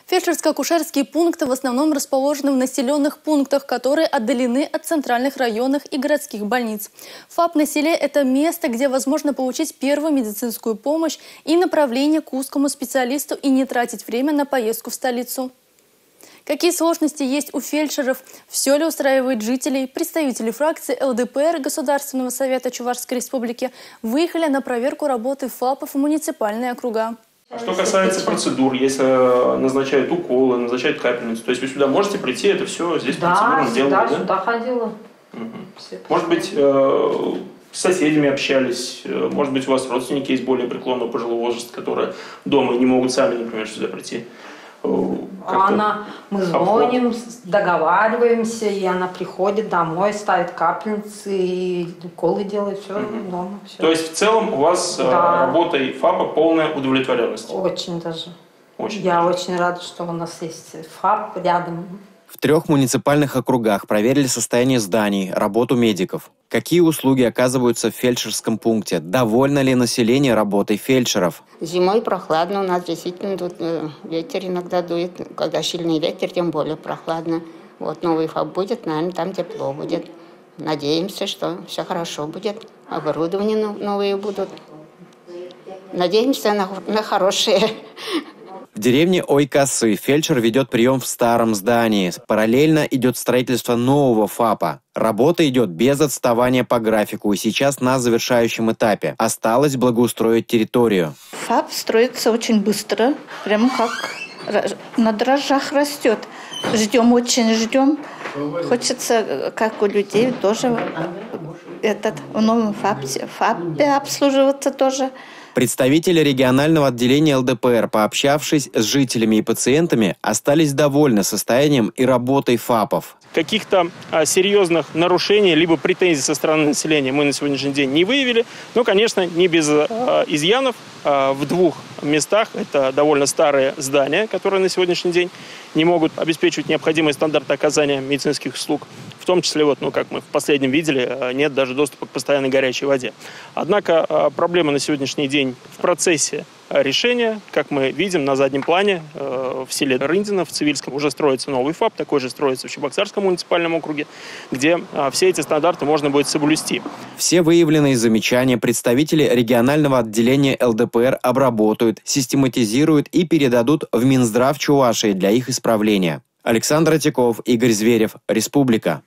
Фельдшерско-акушерские пункты в основном расположены в населенных пунктах, которые отдалены от центральных районных и городских больниц. ФАП на селе – это место, где возможно получить первую медицинскую помощь и направление к узкому специалисту и не тратить время на поездку в столицу. Какие сложности есть у фельдшеров? Все ли устраивает жителей? Представители фракции ЛДПР Государственного совета Чувашской республики выехали на проверку работы ФАПов в муниципальные округа. Что касается процедур, если назначают уколы, назначают капельницу, то есть вы сюда можете прийти, это все здесь процедурно делать, да? Сюда ходила. Может быть, с соседями общались, может быть, у вас родственники есть более преклонного пожилого возраста, которые дома не могут сами, например, сюда прийти. Мы звоним, договариваемся, и она приходит домой, ставит капельницы и уколы делает, все дома. Все. То есть в целом у вас работой ФАПа полная удовлетворенность? Очень даже. Я очень рада, что у нас есть ФАП рядом. В 3 муниципальных округах проверили состояние зданий, работу медиков. Какие услуги оказываются в фельдшерском пункте? Довольно ли население работой фельдшеров? Зимой прохладно, у нас действительно тут ветер иногда дует. Когда сильный ветер, тем более прохладно. Вот новый ФАП будет, наверное, там тепло будет. Надеемся, что все хорошо будет. Оборудование новые будут. Надеемся на хорошие. В деревне Ойкасы фельдшер ведет прием в старом здании. Параллельно идет строительство нового ФАПа. Работа идет без отставания по графику и сейчас на завершающем этапе. Осталось благоустроить территорию. ФАП строится очень быстро, прямо как на дрожжах растет. Ждем, очень ждем. Хочется, как у людей, тоже в новом ФАПе обслуживаться тоже. Представители регионального отделения ЛДПР, пообщавшись с жителями и пациентами, остались довольны состоянием и работой ФАПов. Каких-то серьезных нарушений либо претензий со стороны населения мы на сегодняшний день не выявили. Но, конечно, не без изъянов. В 2 местах это довольно старые здания, которые на сегодняшний день не могут обеспечивать необходимые стандарты оказания медицинских услуг. В том числе, как мы в последнем видели, нет даже доступа к постоянной горячей воде. Однако проблема на сегодняшний день в процессе решения. Как мы видим на заднем плане, в селе Рындино, в Цивильском, уже строится новый ФАП, такой же строится в Чебоксарском муниципальном округе, где все эти стандарты можно будет соблюсти. Все выявленные замечания представители регионального отделения ЛДПР обработают, систематизируют и передадут в Минздрав Чувашии для их исправления. Александр Атиков, Игорь Зверев, Республика.